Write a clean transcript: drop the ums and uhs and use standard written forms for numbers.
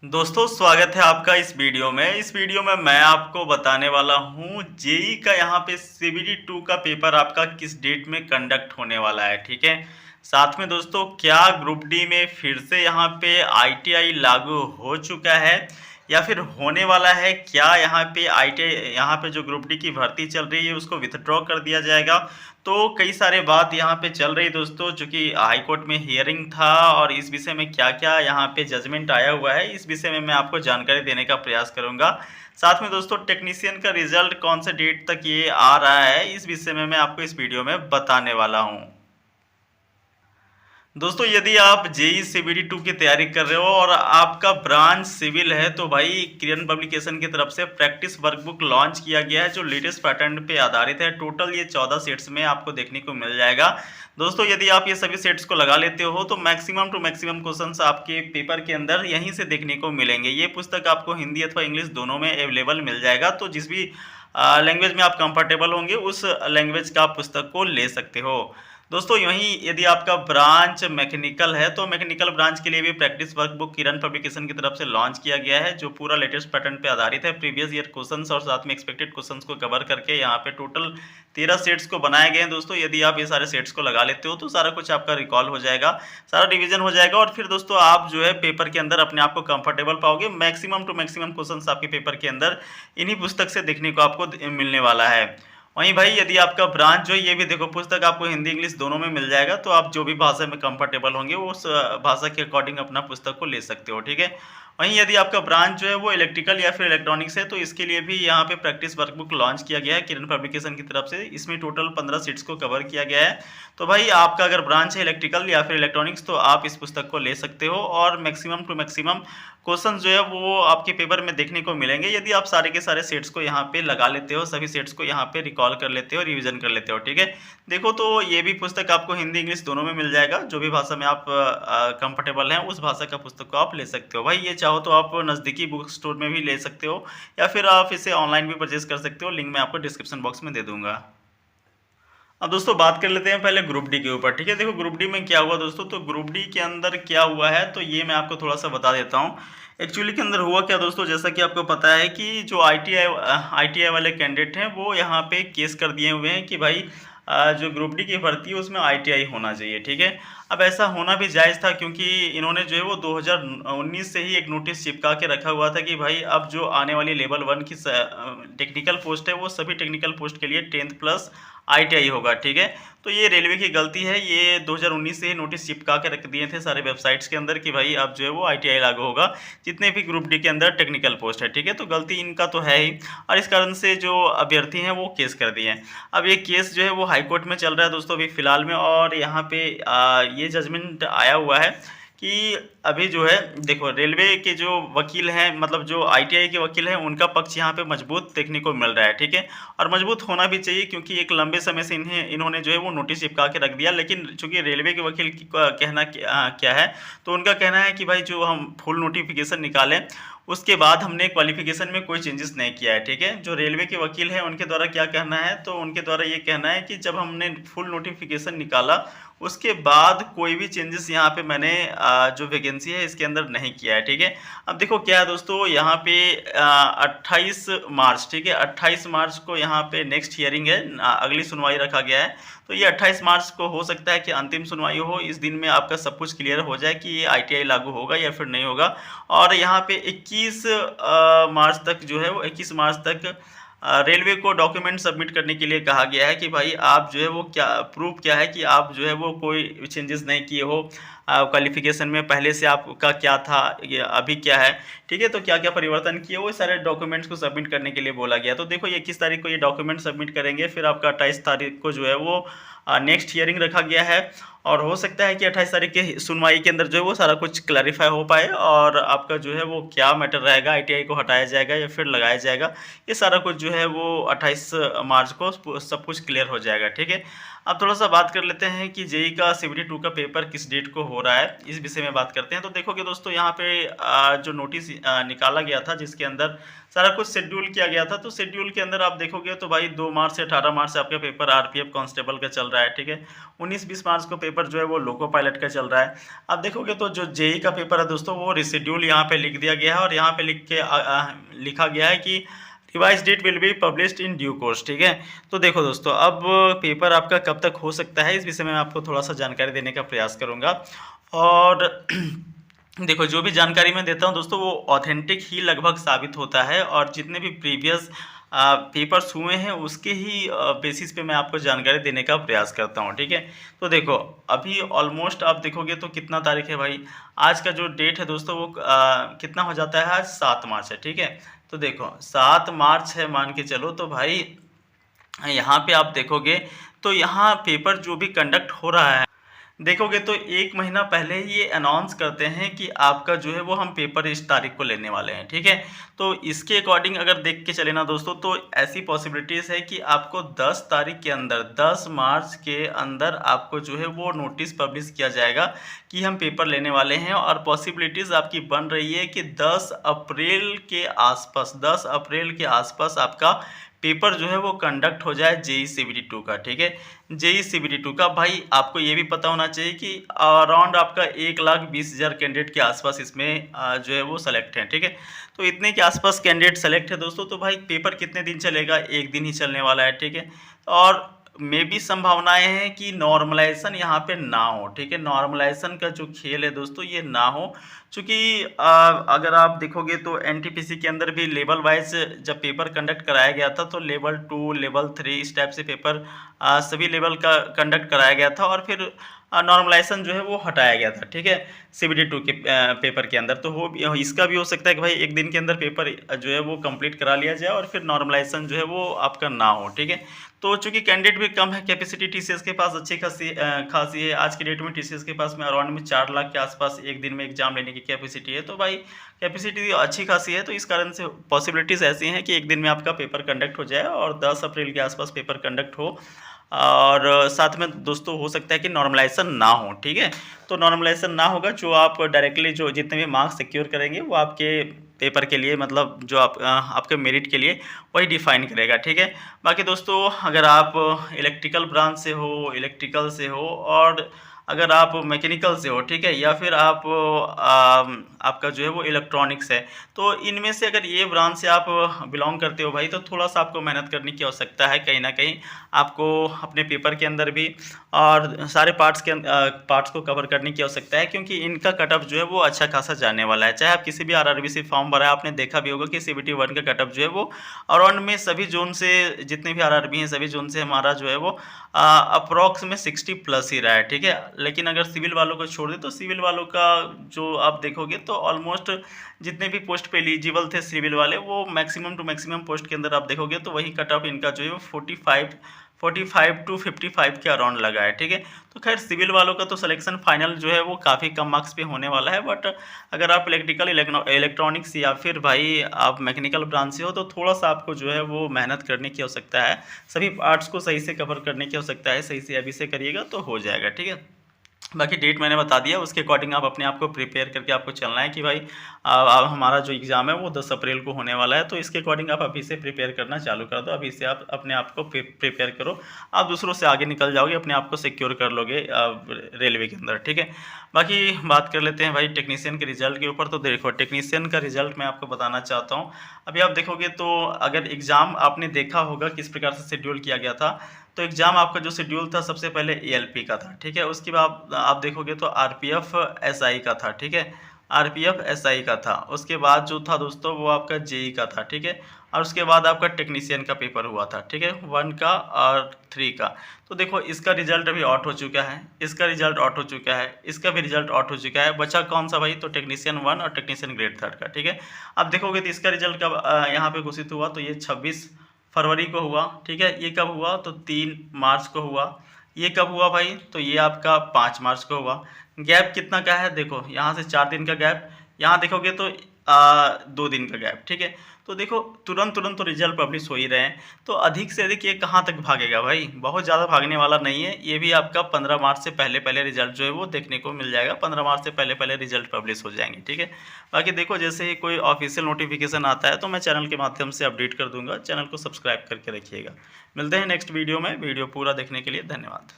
दोस्तों स्वागत है आपका इस वीडियो में मैं आपको बताने वाला हूँ जेई का यहाँ पे सीबीटी 2 का पेपर आपका किस डेट में कंडक्ट होने वाला है। ठीक है, साथ में दोस्तों क्या ग्रुप डी में फिर से यहाँ पे आईटीआई लागू हो चुका है या फिर होने वाला है, क्या यहाँ पे आईटीआई यहाँ पे जो ग्रुप डी की भर्ती चल रही है उसको विथड्रॉ कर दिया जाएगा। तो कई सारे बात यहाँ पे चल रही दोस्तों, जो कि हाई कोर्ट में हियरिंग था और इस विषय में क्या-क्या यहाँ पे जजमेंट आया हुआ है, इस विषय में मैं आपको जानकारी देने का प्रयास करूँगा। साथ में दोस्तों टेक्नीशियन का रिजल्ट कौन से डेट तक ये आ रहा है, इस विषय में मैं आपको इस वीडियो में बताने वाला हूँ। दोस्तों यदि आप जेई सीबीटी 2 की तैयारी कर रहे हो और आपका ब्रांच सिविल है तो भाई किरण पब्लिकेशन की तरफ से प्रैक्टिस वर्कबुक लॉन्च किया गया है जो लेटेस्ट पैटर्न पे आधारित है। टोटल ये 14 सेट्स में आपको देखने को मिल जाएगा। दोस्तों यदि आप ये सभी सेट्स को लगा लेते हो तो मैक्सिमम टू मैक्सिमम क्वेश्चंस आपके पेपर के अंदर यहीं से देखने को मिलेंगे। ये पुस्तक आपको हिंदी अथवा इंग्लिश दोनों में अवेलेबल मिल जाएगा, तो जिस भी लैंग्वेज में आप कंफर्टेबल होंगे उस लैंग्वेज का आप पुस्तक को ले सकते हो। दोस्तों यहीं यदि आपका ब्रांच मैकेनिकल है तो मैकेनिकल ब्रांच के लिए भी प्रैक्टिस वर्कबुक किरण पब्लिकेशन की तरफ से लॉन्च किया गया है जो पूरा लेटेस्ट पैटर्न पे आधारित है। प्रीवियस ईयर क्वेश्चंस और साथ में एक्सपेक्टेड क्वेश्चंस को कवर करके यहाँ पे टोटल 13 सेट्स को बनाए गए हैं। दोस्तों यदि आप ये सारे सेट्स को लगा लेते हो तो सारा कुछ आपका रिकॉल हो जाएगा, सारा डिवीजन हो जाएगा और फिर दोस्तों आप जो है पेपर के अंदर अपने आप को कंफर्टेबल पाओगे। मैक्सिमम टू मैक्सिमम क्वेश्चंस आपके पेपर के अंदर इन्हीं पुस्तक से देखने को आपको मिलने वाला है। वहीं भाई यदि आपका ब्रांच जो है ये भी देखो पुस्तक आपको हिंदी इंग्लिश दोनों में मिल जाएगा, तो आप जो भी भाषा में कंफर्टेबल होंगे उस भाषा के अकॉर्डिंग अपना पुस्तक को ले सकते हो। ठीक है, वहीं यदि आपका ब्रांच जो है वो इलेक्ट्रिकल या फिर इलेक्ट्रॉनिक्स है तो इसके लिए भी यहाँ पे प्रैक्टिस वर्कबुक लॉन्च किया गया है किरण पब्लिकेशन की तरफ से। इसमें टोटल 15 सीट्स को कवर किया गया है। तो भाई आपका अगर ब्रांच है इलेक्ट्रिकल या फिर इलेक्ट्रॉनिक्स तो आप इस पुस्तक को ले सकते हो और मैक्सिमम टू मैक्सिमम क्वेश्चन जो है वो आपके पेपर में देखने को मिलेंगे यदि आप सारे के सारे सेट्स को यहाँ पे लगा लेते हो, सभी सेट्स को यहाँ पे रिकॉल कर लेते हो, रिवीजन कर लेते हो। ठीक है, देखो तो ये भी पुस्तक आपको हिंदी इंग्लिश दोनों में मिल जाएगा, जो भी भाषा में आप कंफर्टेबल हैं उस भाषा का पुस्तक को आप ले सकते हो। भाई ये चाहो तो आप नज़दीकी बुक स्टोर में भी ले सकते हो या फिर आप इसे ऑनलाइन भी परचेज कर सकते हो, लिंक मैं आपको डिस्क्रिप्शन बॉक्स में दे दूंगा। अब दोस्तों बात कर लेते हैं पहले ग्रुप डी के ऊपर। ठीक है, देखो ग्रुप डी में क्या हुआ दोस्तों, तो ग्रुप डी के अंदर क्या हुआ है तो ये मैं आपको थोड़ा सा बता देता हूँ। एक्चुअली के अंदर हुआ क्या दोस्तों, जैसा कि आपको पता है कि जो आईटीआई वाले कैंडिडेट हैं वो यहाँ पे केस कर दिए हुए हैं कि भाई जो ग्रुप डी की भर्ती है उसमें आईटीआई होना चाहिए। ठीक है, अब ऐसा होना भी जायज़ था क्योंकि इन्होंने जो है वो 2019 से ही एक नोटिस चिपका के रखा हुआ था कि भाई अब जो आने वाली लेवल 1 की टेक्निकल पोस्ट है वो सभी टेक्निकल पोस्ट के लिए 10th प्लस आईटीआई होगा। ठीक है, तो ये रेलवे की गलती है, ये 2019 से ही नोटिस चिपका के रख दिए थे सारे वेबसाइट्स के अंदर कि भाई अब जो है वो आईटीआई लागू होगा जितने भी ग्रुप डी के अंदर टेक्निकल पोस्ट है। ठीक है, तो गलती इनका तो है ही और इस कारण से जो अभ्यर्थी हैं वो केस कर दिए हैं। अब ये केस जो है वो हाई कोर्ट में चल रहा है दोस्तों अभी फ़िलहाल में, और यहाँ पे ये जजमेंट आया हुआ है कि अभी जो है देखो रेलवे के जो वकील हैं, मतलब जो आईटीआई के वकील हैं, उनका पक्ष यहाँ पे मजबूत देखने को मिल रहा है। ठीक है, और मजबूत होना भी चाहिए क्योंकि एक लंबे समय से इन्होंने जो है वो नोटिस चिपका के रख दिया। लेकिन चूंकि रेलवे के वकील का कहना क्या है, तो उनका कहना है कि भाई जो हम फुल नोटिफिकेशन निकालें उसके बाद हमने क्वालिफिकेशन में कोई चेंजेस नहीं किया है। ठीक है, जो रेलवे के वकील हैं उनके द्वारा क्या कहना है, तो उनके द्वारा ये कहना है कि जब हमने फुल नोटिफिकेशन निकाला उसके बाद कोई भी चेंजेस यहाँ पे मैंने जो वैकेंसी है इसके अंदर नहीं किया है। ठीक है, अब देखो क्या है दोस्तों, यहाँ पे 28 मार्च, ठीक है 28 मार्च को यहाँ पे नेक्स्ट हियरिंग है, अगली सुनवाई रखा गया है। तो ये 28 मार्च को हो सकता है कि अंतिम सुनवाई हो, इस दिन में आपका सब कुछ क्लियर हो जाए कि ये आईटीआई लागू होगा या फिर नहीं होगा। और यहाँ पे 21 मार्च तक जो है वो 21 मार्च तक रेलवे को डॉक्यूमेंट सबमिट करने के लिए कहा गया है कि भाई आप जो है वो क्या प्रूफ क्या है कि आप जो है वो कोई चेंजेस नहीं किए हो क्वालिफिकेशन में, पहले से आपका क्या था ये अभी क्या है। ठीक है, तो क्या क्या परिवर्तन किए वो सारे डॉक्यूमेंट्स को सबमिट करने के लिए बोला गया। तो देखो ये 21 तारीख को ये डॉक्यूमेंट सबमिट करेंगे, फिर आपका 28 तारीख को जो है वो नेक्स्ट हियरिंग रखा गया है और हो सकता है कि 28 तारीख के सुनवाई के अंदर जो है वो सारा कुछ क्लैरिफाई हो पाए और आपका जो है वो क्या मैटर रहेगा, आईटीआई को हटाया जाएगा या फिर लगाया जाएगा, ये सारा कुछ जो है वो 28 मार्च को सब कुछ क्लियर हो जाएगा। ठीक है, अब थोड़ा सा बात कर लेते हैं कि जेई का सीबीटी 2 का पेपर किस डेट को हो रहा है, इस विषय में बात करते हैं। तो देखोगे दोस्तों यहाँ पे जो नोटिस निकाला गया था जिसके अंदर सारा कुछ शेड्यूल किया गया था। तो शेड्यूल के अंदर आप देखोगे तो भाई 2 मार्च से 18 मार्च से आपका पेपर आरपीएफ कांस्टेबल का चल रहा है, ठीक है। 19-20 मार्च को पेपर जो है वो लोको पायलट का चल रहा है। आप देखोगे तो जो जेई का पेपर है दोस्तों, वो रिशेड्यूल यहाँ पे लिख दिया गया है और यहाँ पे लिखा गया है कि revise date will be published in due course, ठीक है। तो देखो दोस्तों, अब पेपर आपका कब तक हो सकता है, इस विषय में मैं आपको थोड़ा सा जानकारी देने का प्रयास करूँगा। और देखो, जो भी जानकारी मैं देता हूँ दोस्तों, वो ऑथेंटिक ही लगभग साबित होता है और जितने भी प्रीवियस पेपर्स हुए हैं उसके ही बेसिस पे मैं आपको जानकारी देने का प्रयास करता हूँ, ठीक है। तो देखो, अभी ऑलमोस्ट आप देखोगे तो कितना तारीख है भाई, आज का जो डेट है दोस्तों वो कितना हो जाता है, आज 7 मार्च है, ठीक है। तो देखो 7 मार्च है मान के चलो, तो भाई यहाँ पे आप देखोगे तो यहाँ पेपर जो भी कंडक्ट हो रहा है, देखोगे तो 1 महीना पहले ही ये अनाउंस करते हैं कि आपका जो है वो हम पेपर इस तारीख को लेने वाले हैं, ठीक है। तो इसके अकॉर्डिंग अगर देख के चले ना दोस्तों, तो ऐसी पॉसिबिलिटीज़ है कि आपको 10 तारीख के अंदर, 10 मार्च के अंदर आपको जो है वो नोटिस पब्लिश किया जाएगा कि हम पेपर लेने वाले हैं। और पॉसिबिलिटीज़ आपकी बन रही है कि 10 अप्रैल के आसपास, 10 अप्रैल के आसपास आपका पेपर जो है वो कंडक्ट हो जाए जेई सीबीटी 2 का, ठीक है। जेई सीबीटी 2 का भाई आपको ये भी पता होना चाहिए कि अराउंड आपका 1,20,000 कैंडिडेट के आसपास इसमें जो है वो सेलेक्ट हैं, ठीक है। तो इतने के आसपास कैंडिडेट सेलेक्ट है दोस्तों, तो भाई पेपर कितने दिन चलेगा, 1 दिन ही चलने वाला है, ठीक है। और मे भी संभावनाएं हैं कि नॉर्मलाइजेशन यहाँ पे ना हो, ठीक है। नॉर्मलाइजेशन का जो खेल है दोस्तों ये ना हो, चूँकि अगर आप देखोगे तो एनटीपीसी के अंदर भी लेवल वाइज जब पेपर कंडक्ट कराया गया था, तो लेवल 2, लेवल 3 इस टाइप से पेपर सभी लेवल का कंडक्ट कराया गया था और फिर नॉर्मलाइजेशन जो है वो हटाया गया था, ठीक है, सीबीटी 2 के पेपर के अंदर। तो इसका भी हो सकता है कि भाई 1 दिन के अंदर पेपर जो है वो कंप्लीट करा लिया जाए और फिर नॉर्मलाइजेशन जो है वो आपका ना हो, ठीक है। तो चूँकि कैंडिडेट भी कम है, कैपेसिटी टीसीएस के पास अच्छी खासी है। आज की डेट में टीसीएस के पास में अराउंड में 4 लाख के आसपास एक दिन में एग्जाम लेने की कैपेसिटी है। तो भाई कैपेसिटी अच्छी खासी है, तो इस कारण से पॉसिबिलिटीज़ ऐसी हैं कि 1 दिन में आपका पेपर कंडक्ट हो जाए और 10 अप्रैल के आसपास पेपर कंडक्ट हो। और साथ में दोस्तों हो सकता है कि नॉर्मलाइजेशन ना हो, ठीक है। तो नॉर्मलाइजेशन ना होगा, जो आप डायरेक्टली जो जितने भी मार्क्स सिक्योर करेंगे वो आपके पेपर के लिए, मतलब जो आपके मेरिट के लिए वही डिफाइन करेगा, ठीक है। बाकी दोस्तों, अगर आप इलेक्ट्रिकल ब्रांच से हो, इलेक्ट्रिकल से हो, और अगर आप मैकेनिकल से हो, ठीक है, या फिर आप आपका जो है वो इलेक्ट्रॉनिक्स है, तो इनमें से अगर ये ब्रांच से आप बिलोंग करते हो भाई, तो थोड़ा सा आपको मेहनत करने की आवश्यकता है। कहीं ना कहीं आपको अपने पेपर के अंदर भी और सारे पार्ट्स को कवर करने की आवश्यकता है, क्योंकि इनका कटअप जो है वो अच्छा खासा जाने वाला है। चाहे आप किसी भी आरआरबी से फॉर्म भरा है, आपने देखा भी होगा कि सीबीटी 1 का कटअप जो है वो अराउंड में सभी जोन से, जितने भी आरआरबी हैं सभी जोन से हमारा जो है वो अप्रॉक्स में 60+ ही रहा है, ठीक है। लेकिन अगर सिविल वालों को छोड़ दें, तो सिविल वालों का जो आप देखोगे तो ऑलमोस्ट जितने भी पोस्ट पे एलिजिबल थे सिविल वाले, वो मैक्सिमम टू मैक्सिमम पोस्ट के अंदर आप देखोगे तो वही कट ऑफ इनका जो है वो 45 टू 55 के अराउंड लगा है, ठीक है। तो खैर सिविल वालों का तो सिलेक्शन फाइनल जो है वो काफ़ी कम मार्क्स पे होने वाला है। बट अगर आप इलेक्ट्रिकल, इलेक्ट्रॉनिक्स या फिर भाई आप मैकेनिकल ब्रांच से हो, तो थोड़ा सा आपको जो है वो मेहनत करने की आवश्यकता है। सभी पार्ट्स को सही से कवर करने की आवश्यकता है। सही से अभी से करिएगा तो हो जाएगा, ठीक है। बाकी डेट मैंने बता दिया, उसके अकॉर्डिंग आप अपने आप को प्रिपेयर करके आपको चलना है कि भाई अब हमारा जो एग्ज़ाम है वो 10 अप्रैल को होने वाला है। तो इसके अकॉर्डिंग आप अभी से प्रिपेयर करना चालू कर दो। अभी से आप अपने आप को प्रिपेयर करो, आप दूसरों से आगे निकल जाओगे, अपने आप को सिक्योर कर लोगे रेलवे के अंदर, ठीक है। बाकी बात कर लेते हैं भाई टेक्नीशियन के रिजल्ट के ऊपर। तो देखो, टेक्नीशियन का रिजल्ट मैं आपको बताना चाहता हूँ। अभी आप देखोगे तो अगर एग्ज़ाम आपने देखा होगा किस प्रकार से शेड्यूल किया गया था, तो एग्ज़ाम आपका जो शेड्यूल था सबसे पहले एएलपी का था, ठीक है। उसके बाद आप देखोगे तो आरपीएफ एसआई का था, ठीक है, आरपीएफ एसआई का था। उसके बाद जो था दोस्तों वो आपका जेई का था, ठीक है। और उसके बाद आपका टेक्नीशियन का पेपर हुआ था, ठीक है, 1 का और 3 का। तो देखो इसका रिजल्ट अभी आउट हो चुका है, इसका रिजल्ट आउट हो चुका है, इसका भी रिजल्ट आउट हो चुका है। बचा कौन सा भाई, तो टेक्नीशियन 1 और टेक्नीशियन ग्रेड 3 का, ठीक है। अब देखोगे तो इसका रिजल्ट कब यहाँ पे घोषित हुआ, तो ये 26 फरवरी को हुआ, ठीक है। ये कब हुआ, तो 3 मार्च को हुआ। ये कब हुआ भाई, तो ये आपका 5 मार्च को हुआ। गैप कितना का है, देखो यहाँ से 4 दिन का गैप। यहाँ देखोगे तो 2 दिन का गैप, ठीक है। तो देखो तुरंत तो रिजल्ट पब्लिश हो ही रहे हैं, तो अधिक से अधिक ये कहाँ तक भागेगा भाई, बहुत ज़्यादा भागने वाला नहीं है। ये भी आपका 15 मार्च से पहले रिजल्ट जो है वो देखने को मिल जाएगा, 15 मार्च से पहले रिजल्ट पब्लिश हो जाएंगे, ठीक है। बाकी देखो जैसे ही कोई ऑफिशियल नोटिफिकेशन आता है तो मैं चैनल के माध्यम से अपडेट कर दूंगा, चैनल को सब्सक्राइब करके रखिएगा। मिलते हैं नेक्स्ट वीडियो में, वीडियो पूरा देखने के लिए धन्यवाद।